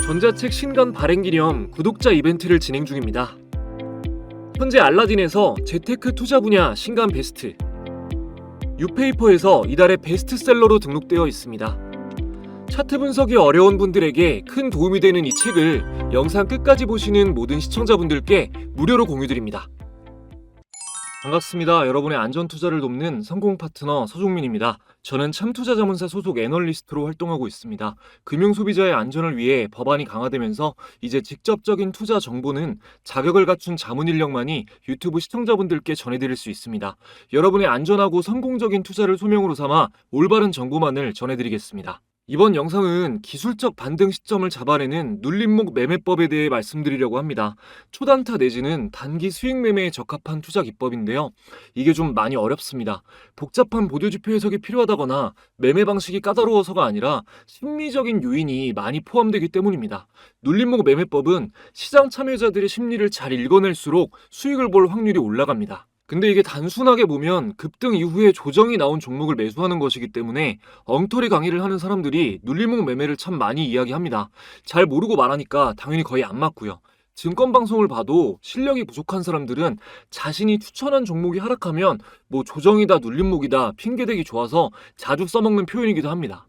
전자책 신간 발행 기념 구독자 이벤트를 진행 중입니다. 현재 알라딘에서 재테크 투자 분야 신간 베스트, 유페이퍼에서 이달의 베스트셀러로 등록되어 있습니다. 차트 분석이 어려운 분들에게 큰 도움이 되는 이 책을 영상 끝까지 보시는 모든 시청자분들께 무료로 공유드립니다. 반갑습니다. 여러분의 안전 투자를 돕는 성공 파트너 서종민입니다. 저는 참투자자문사 소속 애널리스트로 활동하고 있습니다. 금융소비자의 안전을 위해 법안이 강화되면서 이제 직접적인 투자 정보는 자격을 갖춘 자문 인력만이 유튜브 시청자분들께 전해드릴 수 있습니다. 여러분의 안전하고 성공적인 투자를 소명으로 삼아 올바른 정보만을 전해드리겠습니다. 이번 영상은 기술적 반등 시점을 잡아내는 눌림목 매매법에 대해 말씀드리려고 합니다. 초단타 내지는 단기 수익 매매에 적합한 투자 기법인데요. 이게 좀 많이 어렵습니다. 복잡한 보조지표 해석이 필요하다거나 매매 방식이 까다로워서가 아니라 심리적인 요인이 많이 포함되기 때문입니다. 눌림목 매매법은 시장 참여자들의 심리를 잘 읽어낼수록 수익을 볼 확률이 올라갑니다. 근데 이게 단순하게 보면 급등 이후에 조정이 나온 종목을 매수하는 것이기 때문에 엉터리 강의를 하는 사람들이 눌림목 매매를 참 많이 이야기합니다. 잘 모르고 말하니까 당연히 거의 안 맞고요. 증권 방송을 봐도 실력이 부족한 사람들은 자신이 추천한 종목이 하락하면 뭐 조정이다 눌림목이다 핑계대기 좋아서 자주 써먹는 표현이기도 합니다.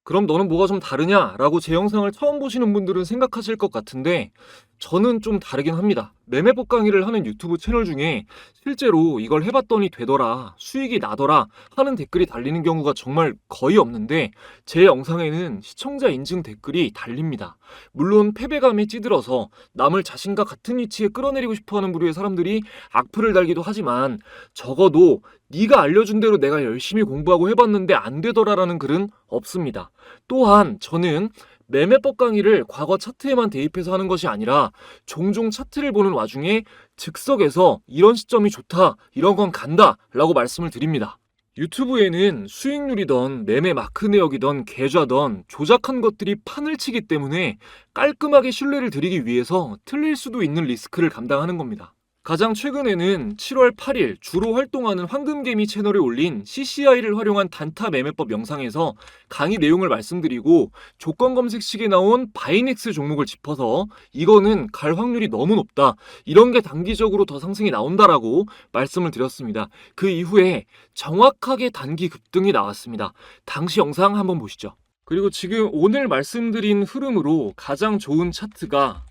그럼 너는 뭐가 좀 다르냐? 라고 제 영상을 처음 보시는 분들은 생각하실 것 같은데 저는 좀 다르긴 합니다. 매매법 강의를 하는 유튜브 채널 중에 실제로 이걸 해봤더니 되더라, 수익이 나더라 하는 댓글이 달리는 경우가 정말 거의 없는데 제 영상에는 시청자 인증 댓글이 달립니다. 물론 패배감에 찌들어서 남을 자신과 같은 위치에 끌어내리고 싶어하는 부류의 사람들이 악플을 달기도 하지만 적어도 네가 알려준 대로 내가 열심히 공부하고 해봤는데 안 되더라라는 글은 없습니다. 또한 저는 매매법 강의를 과거 차트에만 대입해서 하는 것이 아니라 종종 차트를 보는 와중에 즉석에서 이런 시점이 좋다, 이런 건 간다 라고 말씀을 드립니다. 유튜브에는 수익률이던 매매 마크 내역이던 계좌던 조작한 것들이 판을 치기 때문에 깔끔하게 신뢰를 드리기 위해서 틀릴 수도 있는 리스크를 감당하는 겁니다. 가장 최근에는 7월 8일 주로 활동하는 황금개미 채널에 올린 CCI를 활용한 단타 매매법 영상에서 강의 내용을 말씀드리고 조건 검색식에 나온 바이넥스 종목을 짚어서 이거는 갈 확률이 너무 높다, 이런 게 단기적으로 더 상승이 나온다라고 말씀을 드렸습니다. 그 이후에 정확하게 단기 급등이 나왔습니다. 당시 영상 한번 보시죠. 그리고 지금 오늘 말씀드린 흐름으로 가장 좋은 차트가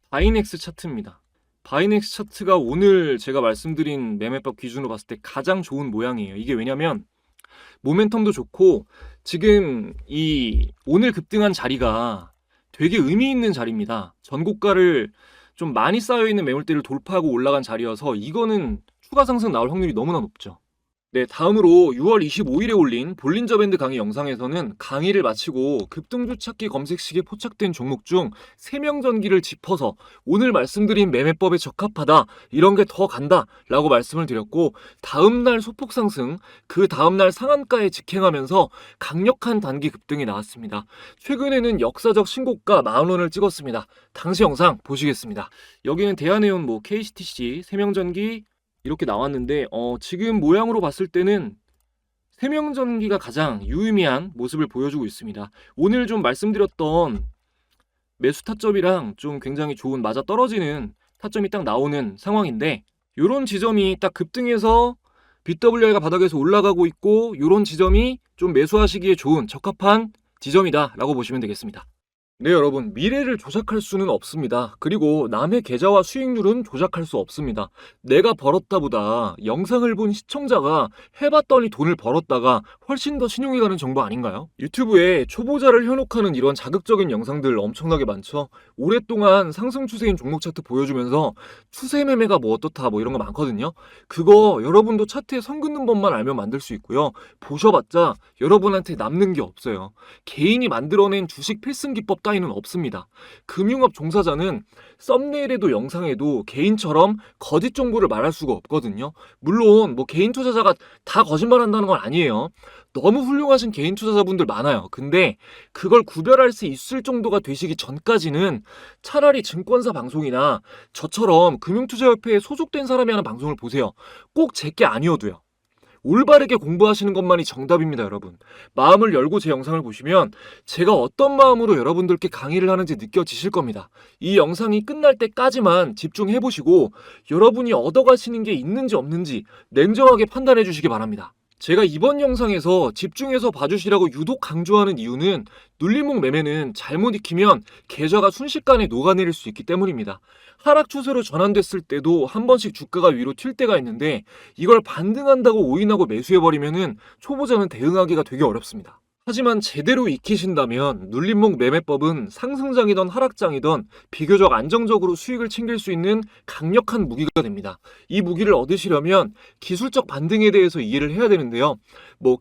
바이넥스 차트입니다. 바이넥스 차트가 오늘 제가 말씀드린 매매법 기준으로 봤을 때 가장 좋은 모양이에요. 이게 왜냐면 모멘텀도 좋고 지금 이 오늘 급등한 자리가 되게 의미 있는 자리입니다. 전고가를 좀 많이 쌓여있는 매물대를 돌파하고 올라간 자리여서 이거는 추가 상승 나올 확률이 너무나 높죠. 네, 다음으로 6월 25일에 올린 볼린저 밴드 강의 영상에서는 강의를 마치고 급등주 찾기 검색식에 포착된 종목 중 3명 전기를 짚어서 오늘 말씀드린 매매법에 적합하다, 이런 게 더 간다 라고 말씀을 드렸고 다음날 소폭 상승, 그 다음날 상한가에 직행하면서 강력한 단기 급등이 나왔습니다. 최근에는 역사적 신고가 40,000원을 찍었습니다. 당시 영상 보시겠습니다. 여기는 대한해운 KCTC 3명 전기 이렇게 나왔는데 지금 모양으로 봤을 때는 3명 전기가 가장 유의미한 모습을 보여주고 있습니다. 오늘 좀 말씀드렸던 매수 타점이랑 좀 굉장히 좋은 맞아 떨어지는 타점이 딱 나오는 상황인데 이런 지점이 딱 급등해서 BWI가 바닥에서 올라가고 있고 이런 지점이 좀 매수하시기에 좋은 적합한 지점이다 라고 보시면 되겠습니다. 네, 여러분, 미래를 조작할 수는 없습니다. 그리고 남의 계좌와 수익률은 조작할 수 없습니다. 내가 벌었다 보다 영상을 본 시청자가 해봤더니 돈을 벌었다가 훨씬 더 신용이 가는 정보 아닌가요? 유튜브에 초보자를 현혹하는 이런 자극적인 영상들 엄청나게 많죠. 오랫동안 상승 추세인 종목 차트 보여주면서 추세 매매가 뭐 어떻다 뭐 이런 거 많거든요. 그거 여러분도 차트에 선 긋는 법만 알면 만들 수 있고요. 보셔봤자 여러분한테 남는 게 없어요. 개인이 만들어낸 주식 필승 기법 따위는 없습니다. 금융업 종사자는 썸네일에도 영상에도 개인처럼 거짓 정보를 말할 수가 없거든요. 물론 개인 투자자가 다 거짓말한다는 건 아니에요. 너무 훌륭하신 개인 투자자분들 많아요. 근데 그걸 구별할 수 있을 정도가 되시기 전까지는 차라리 증권사 방송이나 저처럼 금융투자협회에 소속된 사람이 하는 방송을 보세요. 꼭 제 게 아니어도요. 올바르게 공부하시는 것만이 정답입니다, 여러분. 마음을 열고 제 영상을 보시면 제가 어떤 마음으로 여러분들께 강의를 하는지 느껴지실 겁니다. 이 영상이 끝날 때까지만 집중해 보시고 여러분이 얻어가시는 게 있는지 없는지 냉정하게 판단해 주시기 바랍니다. 제가 이번 영상에서 집중해서 봐주시라고 유독 강조하는 이유는 눌림목 매매는 잘못 익히면 계좌가 순식간에 녹아내릴 수 있기 때문입니다. 하락 추세로 전환됐을 때도 한 번씩 주가가 위로 튈 때가 있는데 이걸 반등한다고 오인하고 매수해버리면은 초보자는 대응하기가 되게 어렵습니다. 하지만 제대로 익히신다면 눌림목 매매법은 상승장이던 하락장이던 비교적 안정적으로 수익을 챙길 수 있는 강력한 무기가 됩니다. 이 무기를 얻으시려면 기술적 반등에 대해서 이해를 해야 되는데요.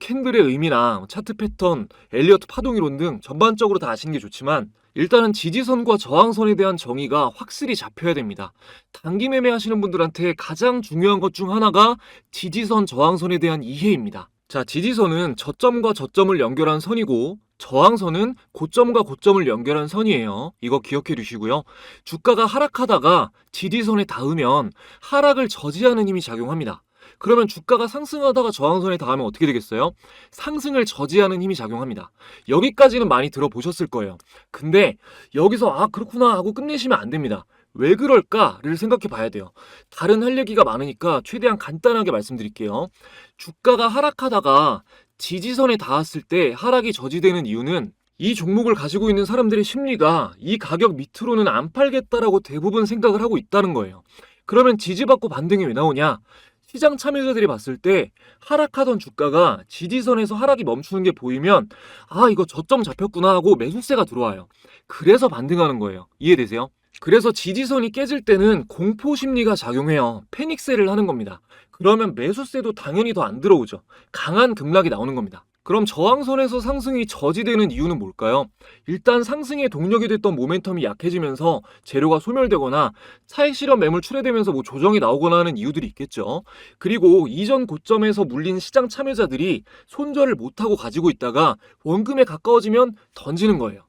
캔들의 의미나 차트 패턴, 엘리어트 파동이론 등 전반적으로 다 아시는 게 좋지만 일단은 지지선과 저항선에 대한 정의가 확실히 잡혀야 됩니다. 단기 매매 하시는 분들한테 가장 중요한 것 중 하나가 지지선, 저항선에 대한 이해입니다. 자, 지지선은 저점과 저점을 연결한 선이고 저항선은 고점과 고점을 연결한 선이에요. 이거 기억해 두시고요. 주가가 하락하다가 지지선에 닿으면 하락을 저지하는 힘이 작용합니다. 그러면 주가가 상승하다가 저항선에 닿으면 어떻게 되겠어요? 상승을 저지하는 힘이 작용합니다. 여기까지는 많이 들어보셨을 거예요. 근데 여기서 그렇구나 하고 끝내시면 안 됩니다. 왜 그럴까를 생각해 봐야 돼요. 다른 할 얘기가 많으니까 최대한 간단하게 말씀드릴게요. 주가가 하락하다가 지지선에 닿았을 때 하락이 저지되는 이유는 이 종목을 가지고 있는 사람들의 심리가 이 가격 밑으로는 안 팔겠다라고 대부분 생각을 하고 있다는 거예요. 그러면 지지받고 반등이 왜 나오냐? 시장 참여자들이 봤을 때 하락하던 주가가 지지선에서 하락이 멈추는 게 보이면 이거 저점 잡혔구나 하고 매수세가 들어와요. 그래서 반등하는 거예요. 이해되세요? 그래서 지지선이 깨질 때는 공포 심리가 작용해요. 패닉세를 하는 겁니다. 그러면 매수세도 당연히 더 안 들어오죠. 강한 급락이 나오는 겁니다. 그럼 저항선에서 상승이 저지되는 이유는 뭘까요? 일단 상승의 동력이 됐던 모멘텀이 약해지면서 재료가 소멸되거나 차익 실현 매물 출회되면서 조정이 나오거나 하는 이유들이 있겠죠. 그리고 이전 고점에서 물린 시장 참여자들이 손절을 못하고 가지고 있다가 원금에 가까워지면 던지는 거예요.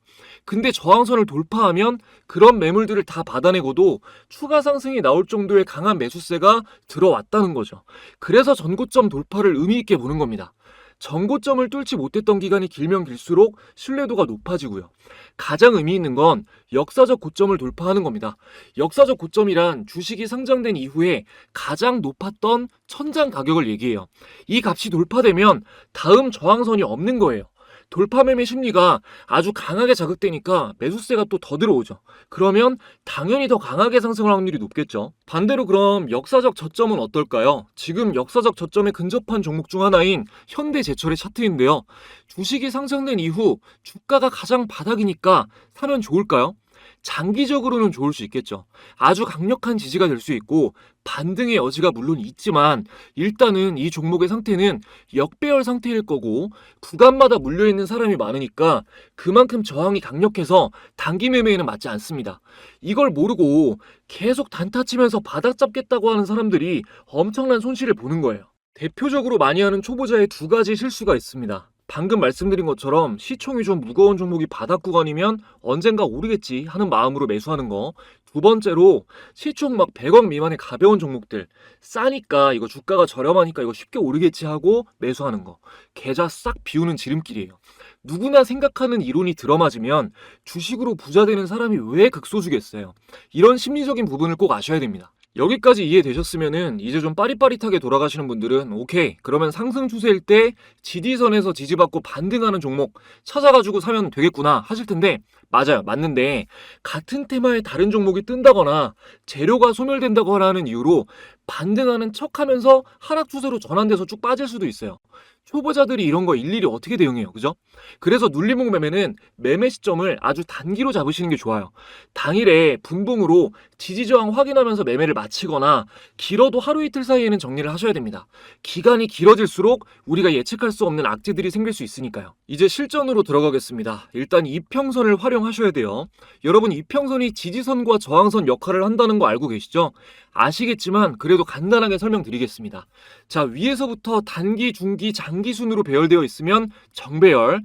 근데 저항선을 돌파하면 그런 매물들을 다 받아내고도 추가 상승이 나올 정도의 강한 매수세가 들어왔다는 거죠. 그래서 전고점 돌파를 의미 있게 보는 겁니다. 전고점을 뚫지 못했던 기간이 길면 길수록 신뢰도가 높아지고요. 가장 의미 있는 건 역사적 고점을 돌파하는 겁니다. 역사적 고점이란 주식이 상장된 이후에 가장 높았던 천장 가격을 얘기해요. 이 값이 돌파되면 다음 저항선이 없는 거예요. 돌파 매매 심리가 아주 강하게 자극되니까 매수세가 또 더 들어오죠. 그러면 당연히 더 강하게 상승할 확률이 높겠죠. 반대로 그럼 역사적 저점은 어떨까요? 지금 역사적 저점에 근접한 종목 중 하나인 현대제철의 차트인데요. 주식이 상장된 이후 주가가 가장 바닥이니까 사면 좋을까요? 장기적으로는 좋을 수 있겠죠. 아주 강력한 지지가 될 수 있고 반등의 여지가 물론 있지만 일단은 이 종목의 상태는 역배열 상태일 거고 구간마다 물려있는 사람이 많으니까 그만큼 저항이 강력해서 단기 매매에는 맞지 않습니다. 이걸 모르고 계속 단타 치면서 바닥 잡겠다고 하는 사람들이 엄청난 손실을 보는 거예요. 대표적으로 많이 하는 초보자의 두 가지 실수가 있습니다. 방금 말씀드린 것처럼 시총이 좀 무거운 종목이 바닥 구간이면 언젠가 오르겠지 하는 마음으로 매수하는 거. 두 번째로 시총 100억 미만의 가벼운 종목들 싸니까 이거 주가가 저렴하니까 이거 쉽게 오르겠지 하고 매수하는 거. 계좌 싹 비우는 지름길이에요. 누구나 생각하는 이론이 들어맞으면 주식으로 부자 되는 사람이 왜 극소수겠어요. 이런 심리적인 부분을 꼭 아셔야 됩니다. 여기까지 이해되셨으면은 이제 좀 빠릿빠릿하게 돌아가시는 분들은 오케이, 그러면 상승 추세일 때 지지선에서 지지받고 반등하는 종목 찾아가지고 사면 되겠구나 하실 텐데, 맞아요, 맞는데 같은 테마의 다른 종목이 뜬다거나 재료가 소멸된다거나 하는 이유로 반등하는 척하면서 하락 추세로 전환돼서 쭉 빠질 수도 있어요. 초보자들이 이런 거 일일이 어떻게 대응해요, 그죠? 그래서 눌림목 매매는 매매 시점을 아주 단기로 잡으시는 게 좋아요. 당일에 분봉으로 지지저항 확인하면서 매매를 마치거나 길어도 하루 이틀 사이에는 정리를 하셔야 됩니다. 기간이 길어질수록 우리가 예측할 수 없는 악재들이 생길 수 있으니까요. 이제 실전으로 들어가겠습니다. 일단 이평선을 활용하셔야 돼요. 여러분, 이평선이 지지선과 저항선 역할을 한다는 거 알고 계시죠? 아시겠지만 그래도 간단하게 설명드리겠습니다. 자, 위에서부터 단기, 중기, 장기 순으로 배열되어 있으면 정배열,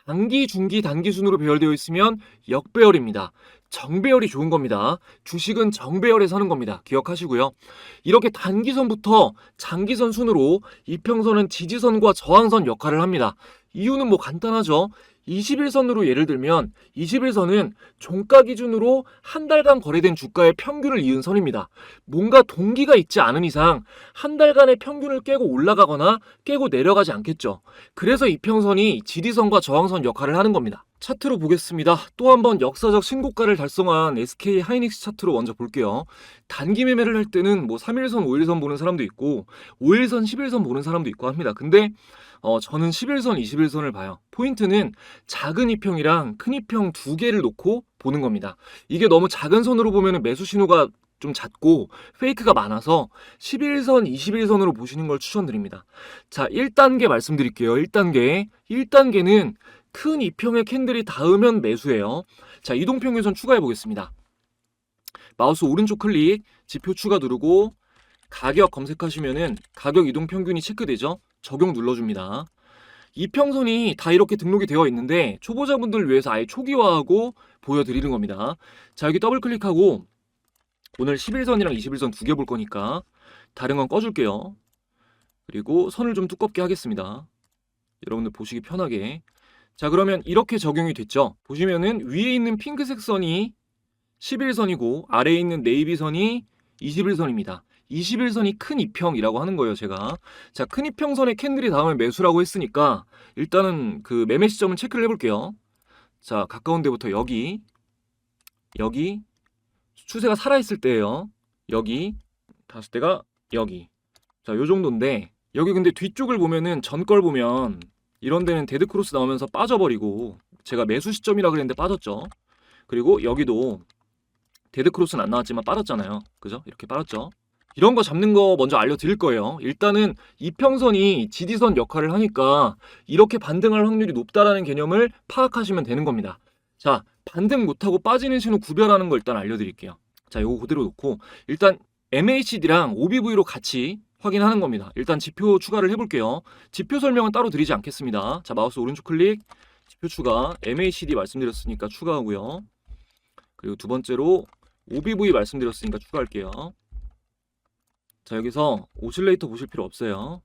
장기, 중기, 단기 순으로 배열되어 있으면 역배열입니다. 정배열이 좋은 겁니다. 주식은 정배열에 사는 겁니다. 기억하시고요. 이렇게 단기선부터 장기선 순으로 이평선은 지지선과 저항선 역할을 합니다. 이유는 뭐 간단하죠. 21선으로 예를 들면 21선은 종가 기준으로 한 달간 거래된 주가의 평균을 이은 선입니다. 뭔가 동기가 있지 않은 이상 한 달간의 평균을 깨고 올라가거나 깨고 내려가지 않겠죠. 그래서 이평선이 지지선과 저항선 역할을 하는 겁니다. 차트로 보겠습니다. 또 한 번 역사적 신고가를 달성한 SK 하이닉스 차트로 먼저 볼게요. 단기 매매를 할 때는 뭐 3일선, 5일선 보는 사람도 있고 5일선, 10일선 보는 사람도 있고 합니다. 근데 저는 11선, 21선을 봐요. 포인트는 작은 이평이랑 큰 이평 두 개를 놓고 보는 겁니다. 이게 너무 작은 선으로 보면 매수 신호가 좀 잦고 페이크가 많아서 11선, 21선으로 보시는 걸 추천드립니다. 자, 1단계 말씀드릴게요. 1단계는 큰 이평의 캔들이 닿으면 매수예요. 자, 이동평균선 추가해 보겠습니다. 마우스 오른쪽 클릭, 지표 추가 누르고 가격 검색하시면은 가격 이동평균이 체크되죠? 적용 눌러줍니다. 이평선이 다 이렇게 등록이 되어 있는데 초보자분들을 위해서 아예 초기화하고 보여드리는 겁니다. 자, 여기 더블 클릭하고 오늘 11선이랑 21선 두 개 볼 거니까 다른 건 꺼줄게요. 그리고 선을 좀 두껍게 하겠습니다. 여러분들 보시기 편하게. 자, 그러면 이렇게 적용이 됐죠. 보시면은 위에 있는 핑크색 선이 11선이고 아래에 있는 네이비 선이 21선입니다. 21선이 큰 이평이라고 하는 거예요, 제가. 자, 큰 이평선에 캔들이 닿으면 매수라고 했으니까 일단은 그 매매 시점을 체크를 해볼게요. 자, 가까운 데부터 여기 추세가 살아있을 때예요. 여기 닿았을 때가 여기. 자, 요 정도인데 여기 근데 뒤쪽을 보면은 전 걸 보면 이런 데는 데드크로스 나오면서 빠져버리고 제가 매수 시점이라 그랬는데 빠졌죠. 그리고 여기도 데드크로스는 안 나왔지만 빠졌잖아요. 그죠? 이렇게 빠졌죠. 이런 거 잡는 거 먼저 알려드릴 거예요. 일단은 이평선이 지지선 역할을 하니까 이렇게 반등할 확률이 높다라는 개념을 파악하시면 되는 겁니다. 자, 반등 못하고 빠지는 신호 구별하는 거 일단 알려드릴게요. 자, 이거 그대로 놓고 일단 MACD랑 OBV로 같이 확인하는 겁니다. 일단 지표 추가를 해볼게요. 지표 설명은 따로 드리지 않겠습니다. 자, 마우스 오른쪽 클릭, 지표 추가, MACD 말씀드렸으니까 추가하고요. 그리고 두 번째로 OBV 말씀드렸으니까 추가할게요. 자, 여기서 오실레이터 보실 필요 없어요.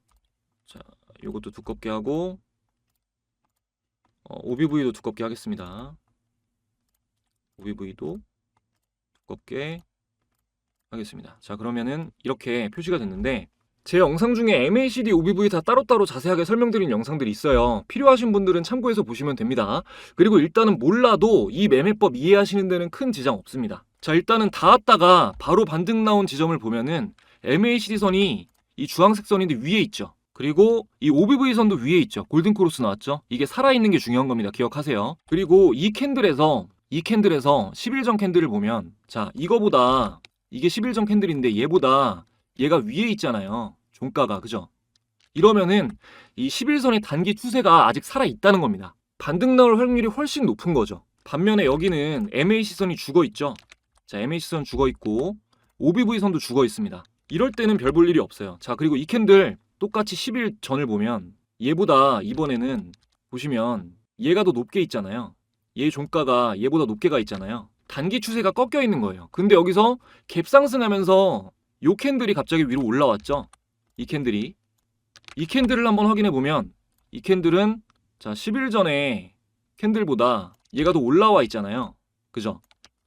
자, 요것도 두껍게 하고 OBV도 두껍게 하겠습니다. OBV도 두껍게 하겠습니다. 자, 그러면은 이렇게 표시가 됐는데 제 영상 중에 MACD, OBV 다 따로따로 자세하게 설명드린 영상들이 있어요. 필요하신 분들은 참고해서 보시면 됩니다. 그리고 일단은 몰라도 이 매매법 이해하시는 데는 큰 지장 없습니다. 자, 일단은 닿았다가 바로 반등 나온 지점을 보면은 MACD 선이 이 주황색 선인데 위에 있죠. 그리고 이 OBV 선도 위에 있죠. 골든 크로스 나왔죠. 이게 살아있는 게 중요한 겁니다. 기억하세요. 그리고 이 캔들에서 10일 전 캔들을 보면 자, 이거보다 이게 10일 전 캔들인데 얘가 위에 있잖아요. 종가가. 그죠? 이러면은 이 11선의 단기 추세가 아직 살아있다는 겁니다. 반등 나올 확률이 훨씬 높은 거죠. 반면에 여기는 MAC선이 죽어 있죠. 자, MAC선 죽어 있고 OBV 선도 죽어 있습니다. 이럴 때는 별 볼 일이 없어요. 자, 그리고 이 캔들 똑같이 10일 전을 보면 얘보다 이번에는 보시면 얘가 더 높게 있잖아요. 얘 종가가 얘보다 높게 가 있잖아요. 단기 추세가 꺾여 있는 거예요. 근데 여기서 갭 상승하면서 요 캔들이 갑자기 위로 올라왔죠. 이 캔들을 한번 확인해 보면 이 캔들은 자, 10일 전에 캔들보다 얘가 더 올라와 있잖아요. 그죠?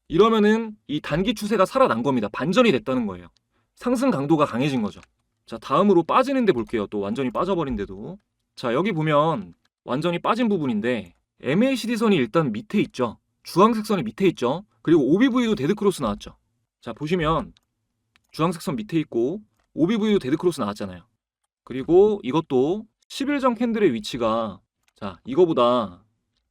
이러면은 이 단기 추세가 살아난 겁니다. 반전이 됐다는 거예요. 상승 강도가 강해진 거죠. 자, 다음으로 빠지는 데 볼게요. 또 완전히 빠져버린데도. 자, 여기 보면 완전히 빠진 부분인데 MACD 선이 일단 밑에 있죠. 주황색 선이 밑에 있죠. 그리고 OBV도 데드크로스 나왔죠. 자, 보시면 주황색 선 밑에 있고 OBV도 데드크로스 나왔잖아요. 그리고 이것도 10일 전 캔들의 위치가 자, 이거보다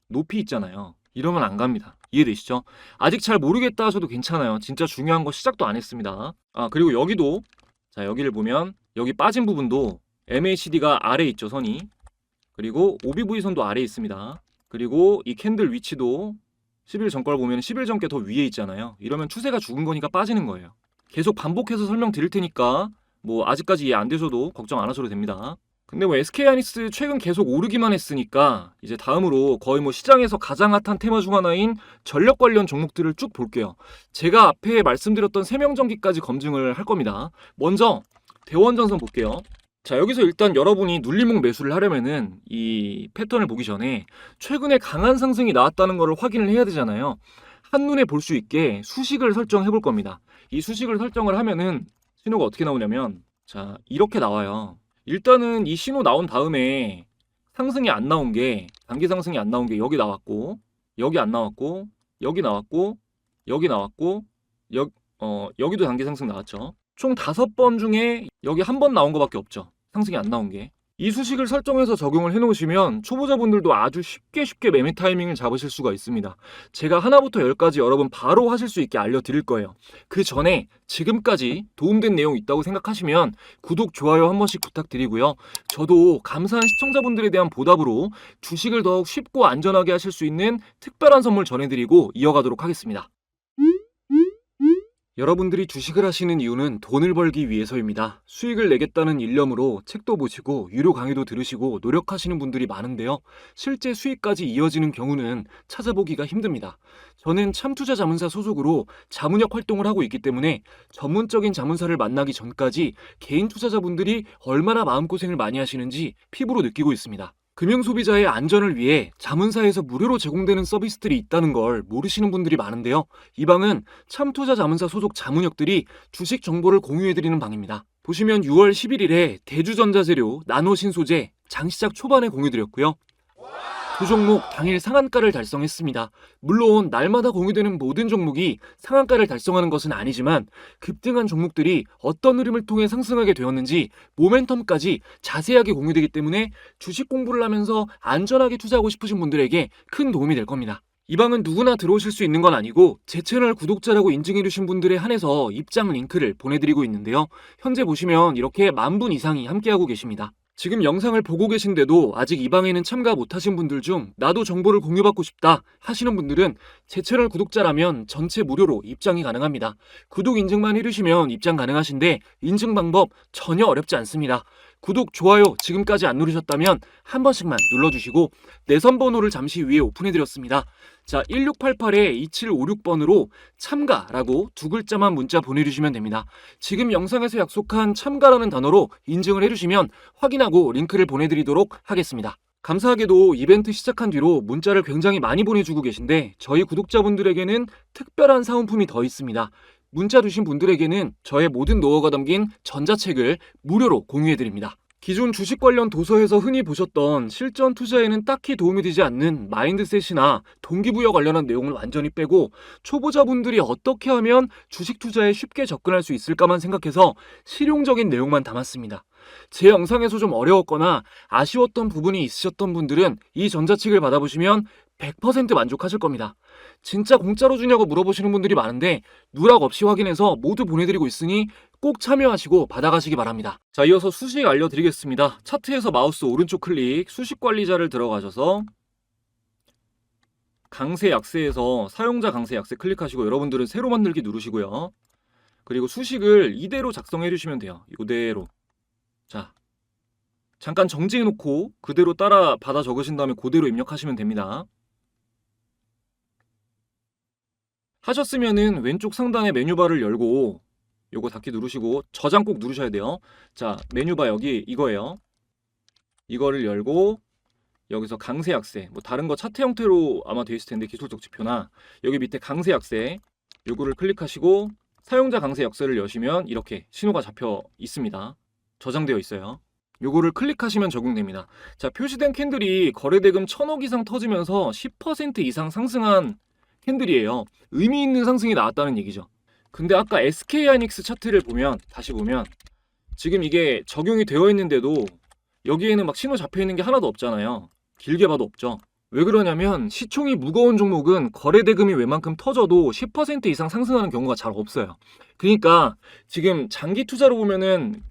높이 있잖아요. 이러면 안 갑니다. 이해되시죠? 아직 잘 모르겠다 하셔도 괜찮아요. 진짜 중요한 거 시작도 안 했습니다. 아, 그리고 여기도 자, 여기를 보면 여기 빠진 부분도 MACD가 아래에 있죠, 선이. 그리고 OBV 선도 아래에 있습니다. 그리고 이 캔들 위치도 10일 전 걸 보면 10일 전 게 더 위에 있잖아요. 이러면 추세가 죽은 거니까 빠지는 거예요. 계속 반복해서 설명드릴 테니까 뭐 아직까지 이해 안 되셔도 걱정 안 하셔도 됩니다. 근데 뭐 SK하이닉스 최근 계속 오르기만 했으니까 이제 다음으로 거의 뭐 시장에서 가장 핫한 테마 중 하나인 전력 관련 종목들을 쭉 볼게요. 제가 앞에 말씀드렸던 세명전기까지 검증을 할 겁니다. 먼저 대원전선 볼게요. 자, 여기서 일단 여러분이 눌림목 매수를 하려면은 이 패턴을 보기 전에 최근에 강한 상승이 나왔다는 것을 확인을 해야 되잖아요. 한눈에 볼 수 있게 수식을 설정해 볼 겁니다. 이 수식을 설정을 하면은 신호가 어떻게 나오냐면, 자, 이렇게 나와요. 일단은 이 신호 나온 다음에 상승이 안 나온 게, 단기 상승이 안 나온 게 여기 나왔고, 여기 안 나왔고, 여기 나왔고, 여기 나왔고, 여기도 단기 상승 나왔죠. 총 5번 중에 여기 한 번 나온 거밖에 없죠. 상승이 안 나온 게. 이 수식을 설정해서 적용을 해놓으시면 초보자분들도 아주 쉽게 매매 타이밍을 잡으실 수가 있습니다. 제가 하나부터 10까지 여러분 바로 하실 수 있게 알려드릴 거예요. 그 전에 지금까지 도움된 내용 있다고 생각하시면 구독, 좋아요 한 번씩 부탁드리고요. 저도 감사한 시청자분들에 대한 보답으로 주식을 더욱 쉽고 안전하게 하실 수 있는 특별한 선물 전해드리고 이어가도록 하겠습니다. 여러분들이 주식을 하시는 이유는 돈을 벌기 위해서입니다. 수익을 내겠다는 일념으로 책도 보시고 유료 강의도 들으시고 노력하시는 분들이 많은데요. 실제 수익까지 이어지는 경우는 찾아보기가 힘듭니다. 저는 참투자자문사 소속으로 자문역 활동을 하고 있기 때문에 전문적인 자문사를 만나기 전까지 개인 투자자분들이 얼마나 마음고생을 많이 하시는지 피부로 느끼고 있습니다. 금융소비자의 안전을 위해 자문사에서 무료로 제공되는 서비스들이 있다는 걸 모르시는 분들이 많은데요. 이 방은 참투자자문사 소속 자문역들이 주식 정보를 공유해드리는 방입니다. 보시면 6월 11일에 대주전자재료, 나노신소재 장시작 초반에 공유드렸고요. 두 종목 당일 상한가를 달성했습니다. 물론 날마다 공유되는 모든 종목이 상한가를 달성하는 것은 아니지만 급등한 종목들이 어떤 흐름을 통해 상승하게 되었는지 모멘텀까지 자세하게 공유되기 때문에 주식 공부를 하면서 안전하게 투자하고 싶으신 분들에게 큰 도움이 될 겁니다. 이 방은 누구나 들어오실 수 있는 건 아니고 제 채널 구독자라고 인증해주신 분들에 한해서 입장 링크를 보내드리고 있는데요. 현재 보시면 이렇게 10,000분 이상이 함께하고 계십니다. 지금 영상을 보고 계신데도 아직 이 방에는 참가 못하신 분들 중 나도 정보를 공유받고 싶다 하시는 분들은 제 채널 구독자라면 전체 무료로 입장이 가능합니다. 구독 인증만 해주시면 입장 가능하신데 인증 방법 전혀 어렵지 않습니다. 구독, 좋아요 지금까지 안 누르셨다면 한 번씩만 눌러주시고 내선 번호를 잠시 위에 오픈해드렸습니다. 자, 1688-2756번으로 참가라고 두 글자만 문자 보내주시면 됩니다. 지금 영상에서 약속한 참가라는 단어로 인증을 해주시면 확인하고 링크를 보내드리도록 하겠습니다. 감사하게도 이벤트 시작한 뒤로 문자를 굉장히 많이 보내주고 계신데 저희 구독자분들에게는 특별한 사은품이 더 있습니다. 문자 주신 분들에게는 저의 모든 노하우가 담긴 전자책을 무료로 공유해드립니다. 기존 주식 관련 도서에서 흔히 보셨던 실전 투자에는 딱히 도움이 되지 않는 마인드셋이나 동기부여 관련한 내용을 완전히 빼고 초보자분들이 어떻게 하면 주식 투자에 쉽게 접근할 수 있을까만 생각해서 실용적인 내용만 담았습니다. 제 영상에서 좀 어려웠거나 아쉬웠던 부분이 있으셨던 분들은 이 전자책을 받아보시면 100% 만족하실 겁니다. 진짜 공짜로 주냐고 물어보시는 분들이 많은데 누락 없이 확인해서 모두 보내드리고 있으니 꼭 참여하시고 받아가시기 바랍니다. 자, 이어서 수식 알려드리겠습니다. 차트에서 마우스 오른쪽 클릭, 수식 관리자를 들어가셔서 강세 약세에서 사용자 강세 약세 클릭하시고 여러분들은 새로 만들기 누르시고요. 그리고 수식을 이대로 작성해 주시면 돼요. 이대로. 자, 잠깐 정지해 놓고 그대로 따라 받아 적으신 다음에 그대로 입력하시면 됩니다. 하셨으면은 왼쪽 상단에 메뉴바를 열고 요거 닫기 누르시고 저장 꼭 누르셔야 돼요. 자, 메뉴바 여기 이거예요. 이거를 열고 여기서 강세 약세, 뭐 다른 거 차트 형태로 아마 되어 있을 텐데 기술적 지표나 여기 밑에 강세 약세 요거를 클릭하시고 사용자 강세 약세를 여시면 이렇게 신호가 잡혀 있습니다. 저장되어 있어요. 요거를 클릭하시면 적용됩니다. 자, 표시된 캔들이 거래대금 1,000억 이상 터지면서 10% 이상 상승한 캔들이에요. 의미 있는 상승이 나왔다는 얘기죠. 근데 아까 SK하이닉스 차트를 보면 다시 보면 지금 이게 적용이 되어 있는데도 여기에는 막 신호 잡혀 있는 게 하나도 없잖아요. 길게 봐도 없죠. 왜 그러냐면 시총이 무거운 종목은 거래대금이 웬만큼 터져도 10% 이상 상승하는 경우가 잘 없어요. 그러니까 지금 장기 투자로 보면은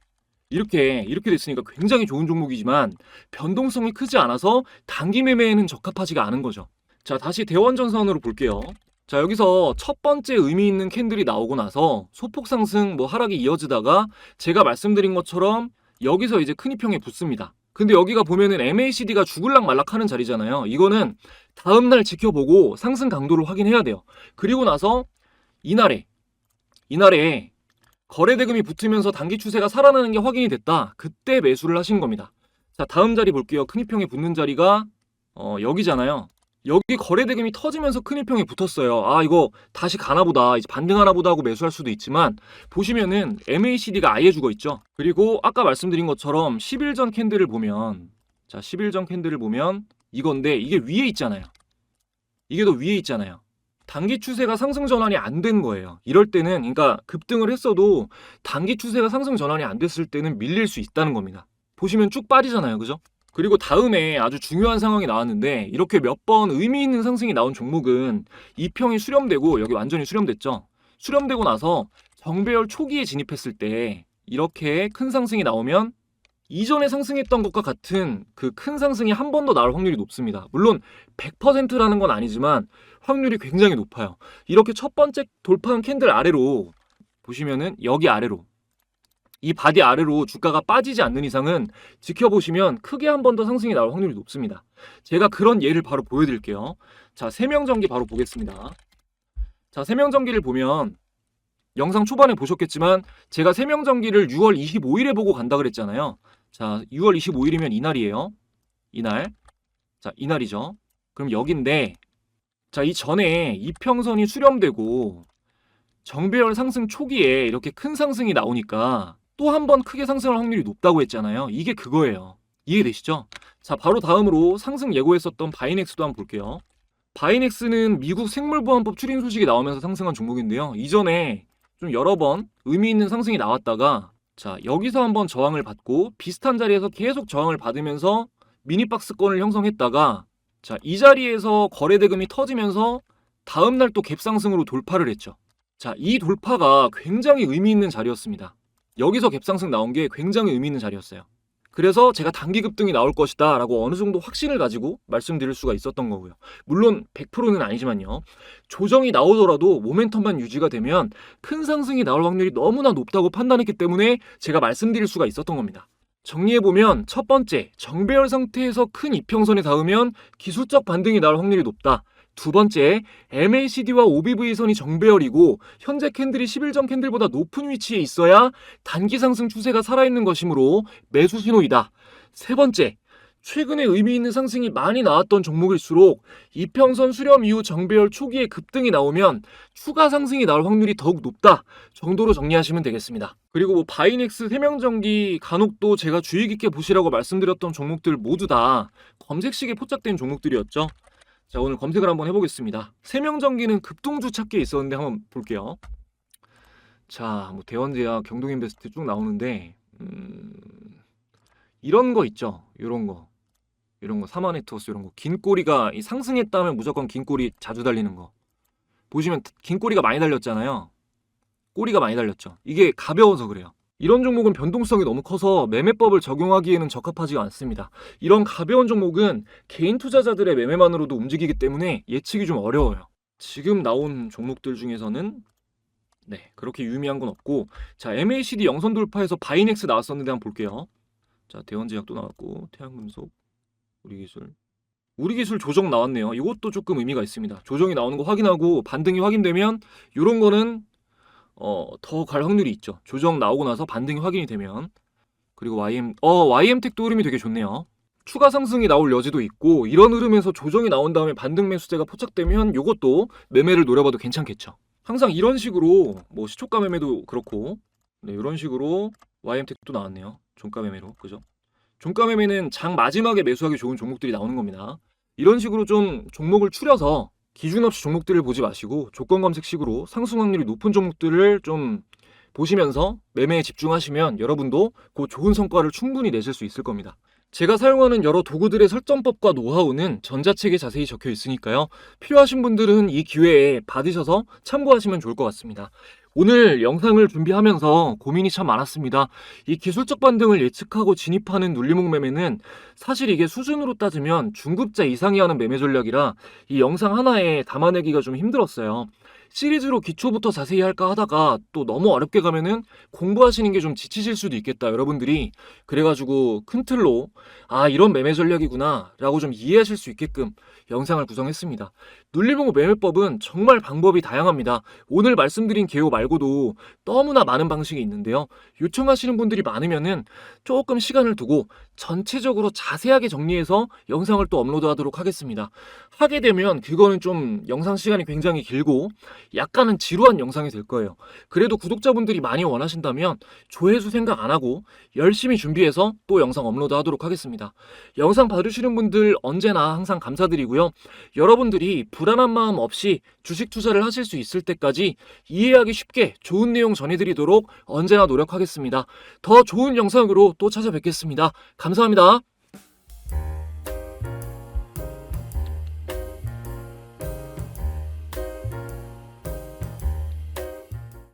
이렇게 됐으니까 굉장히 좋은 종목이지만 변동성이 크지 않아서 단기 매매에는 적합하지가 않은 거죠. 자, 다시 대원전선으로 볼게요. 자, 여기서 첫 번째 의미 있는 캔들이 나오고 나서 소폭 상승, 하락이 이어지다가 제가 말씀드린 것처럼 여기서 이제 큰 이평에 붙습니다. 근데 여기가 보면은 MACD가 죽을락 말락 하는 자리잖아요. 이거는 다음날 지켜보고 상승 강도를 확인해야 돼요. 그리고 나서 이날에 거래대금이 붙으면서 단기 추세가 살아나는 게 확인이 됐다. 그때 매수를 하시는 겁니다. 자, 다음 자리 볼게요. 큰이평에 붙는 자리가 여기잖아요. 여기 거래대금이 터지면서 큰이평에 붙었어요. 아, 이거 다시 가나보다, 이제 반등하나보다 하고 매수할 수도 있지만 보시면은 MACD가 아예 죽어 있죠. 그리고 아까 말씀드린 것처럼 10일 전 캔들을 보면, 자, 10일 전 캔들을 보면 이건데 이게 위에 있잖아요. 이게 더 위에 있잖아요. 단기 추세가 상승 전환이 안 된 거예요. 이럴 때는, 그러니까 급등을 했어도 단기 추세가 상승 전환이 안 됐을 때는 밀릴 수 있다는 겁니다. 보시면 쭉 빠지잖아요. 그죠? 그리고 다음에 아주 중요한 상황이 나왔는데, 이렇게 몇 번 의미 있는 상승이 나온 종목은 이평이 수렴되고, 여기 완전히 수렴됐죠. 수렴되고 나서 정배열 초기에 진입했을 때 이렇게 큰 상승이 나오면 이전에 상승했던 것과 같은 그 큰 상승이 한 번 더 나올 확률이 높습니다. 물론 100%라는 건 아니지만 확률이 굉장히 높아요. 이렇게 첫 번째 돌파한 캔들 아래로 보시면은, 여기 아래로, 이 바디 아래로 주가가 빠지지 않는 이상은 지켜보시면 크게 한 번 더 상승이 나올 확률이 높습니다. 제가 그런 예를 바로 보여드릴게요. 자, 세명전기 바로 보겠습니다. 자, 세명전기를 보면 영상 초반에 보셨겠지만 제가 세명전기를 6월 25일에 보고 간다 그랬잖아요. 자, 6월 25일이면 이날이에요. 이날. 자, 이날이죠. 그럼 여긴데, 자, 이 전에 이평선이 수렴되고 정배열 상승 초기에 이렇게 큰 상승이 나오니까 또 한 번 크게 상승할 확률이 높다고 했잖아요. 이게 그거예요. 이해되시죠? 자, 바로 다음으로 상승 예고했었던 바이넥스도 한번 볼게요. 바이넥스는 미국 생물보안법 추린 소식이 나오면서 상승한 종목인데요. 이전에 좀 여러 번 의미 있는 상승이 나왔다가, 자, 여기서 한번 저항을 받고 비슷한 자리에서 계속 저항을 받으면서 미니박스권을 형성했다가, 자, 이 자리에서 거래대금이 터지면서 다음날 또 갭상승으로 돌파를 했죠. 자, 이 돌파가 굉장히 의미 있는 자리였습니다. 여기서 갭상승 나온 게 굉장히 의미 있는 자리였어요. 그래서 제가 단기 급등이 나올 것이다 라고 어느 정도 확신을 가지고 말씀드릴 수가 있었던 거고요. 물론 100%는 아니지만요. 조정이 나오더라도 모멘텀만 유지가 되면 큰 상승이 나올 확률이 너무나 높다고 판단했기 때문에 제가 말씀드릴 수가 있었던 겁니다. 정리해보면, 첫 번째, 정배열 상태에서 큰 이평선에 닿으면 기술적 반등이 나올 확률이 높다. 두 번째, MACD와 OBV선이 정배열이고 현재 캔들이 10일 전 캔들보다 높은 위치에 있어야 단기 상승 추세가 살아있는 것이므로 매수 신호이다. 세 번째, 최근에 의미 있는 상승이 많이 나왔던 종목일수록 이평선 수렴 이후 정배열 초기에 급등이 나오면 추가 상승이 나올 확률이 더욱 높다 정도로 정리하시면 되겠습니다. 그리고 뭐 바이넥스, 세명전기, 간혹도 제가 주의 깊게 보시라고 말씀드렸던 종목들 모두 다 검색식에 포착된 종목들이었죠. 자, 오늘 검색을 한번 해보겠습니다. 세명전기는 급등주 찾기에 있었는데 한번 볼게요. 자, 뭐 대원제약, 경동인베스트 쭉 나오는데 이런 거 있죠. 이런 거 사마네트워스, 이런 거 긴 꼬리가 상승했다면 무조건 긴 꼬리 자주 달리는 거 보시면 긴 꼬리가 많이 달렸잖아요. 꼬리가 많이 달렸죠. 이게 가벼워서 그래요. 이런 종목은 변동성이 너무 커서 매매법을 적용하기에는 적합하지가 않습니다. 이런 가벼운 종목은 개인 투자자들의 매매만으로도 움직이기 때문에 예측이 좀 어려워요. 지금 나온 종목들 중에서는 그렇게 유의미한 건 없고, 자, MACD 영선 돌파해서 바이넥스 나왔었는데 한번 볼게요. 자, 대원제약도 나왔고, 태양금속, 우리기술 조정 나왔네요. 이것도 조금 의미가 있습니다. 조정이 나오는 거 확인하고 반등이 확인되면 이런 거는 더 갈 확률이 있죠. 조정 나오고 나서 반등이 확인이 되면. 그리고 YM텍도 흐름이 되게 좋네요. 추가 상승이 나올 여지도 있고, 이런 흐름에서 조정이 나온 다음에 반등 매수세가 포착되면 이것도 매매를 노려봐도 괜찮겠죠. 항상 이런 식으로 뭐 시초가 매매도 그렇고, 이런 식으로 YM텍도 나왔네요. 종가 매매로, 그죠? 종가 매매는 장 마지막에 매수하기 좋은 종목들이 나오는 겁니다. 이런 식으로 좀 종목을 추려서 기준 없이 종목들을 보지 마시고 조건 검색식으로 상승 확률이 높은 종목들을 좀 보시면서 매매에 집중하시면 여러분도 그 좋은 성과를 충분히 내실 수 있을 겁니다. 제가 사용하는 여러 도구들의 설정법과 노하우는 전자책에 자세히 적혀 있으니까요. 필요하신 분들은 이 기회에 받으셔서 참고하시면 좋을 것 같습니다. 오늘 영상을 준비하면서 고민이 참 많았습니다. 이 기술적 반등을 예측하고 진입하는 눌림목 매매는 사실 이게 수준으로 따지면 중급자 이상이 하는 매매 전략이라 이 영상 하나에 담아내기가 좀 힘들었어요. 시리즈로 기초부터 자세히 할까 하다가 또 너무 어렵게 가면은 공부하시는 게 좀 지치실 수도 있겠다, 여러분들이. 그래가지고 큰 틀로 이런 매매 전략이구나 라고 좀 이해하실 수 있게끔 영상을 구성했습니다. 눌림목 매매법은 정말 방법이 다양합니다. 오늘 말씀드린 개요 말고도 너무나 많은 방식이 있는데요. 요청하시는 분들이 많으면은 조금 시간을 두고 전체적으로 자세하게 정리해서 영상을 또 업로드하도록 하겠습니다. 하게 되면 그거는 좀 영상 시간이 굉장히 길고 약간은 지루한 영상이 될 거예요. 그래도 구독자분들이 많이 원하신다면 조회수 생각 안 하고 열심히 준비해서 또 영상 업로드하도록 하겠습니다. 영상 봐주시는 분들 언제나 항상 감사드리고요. 여러분들이 불안한 마음 없이 주식 투자를 하실 수 있을 때까지 이해하기 쉽게 좋은 내용 전해드리도록 언제나 노력하겠습니다. 더 좋은 영상으로 또 찾아뵙겠습니다. 감사합니다.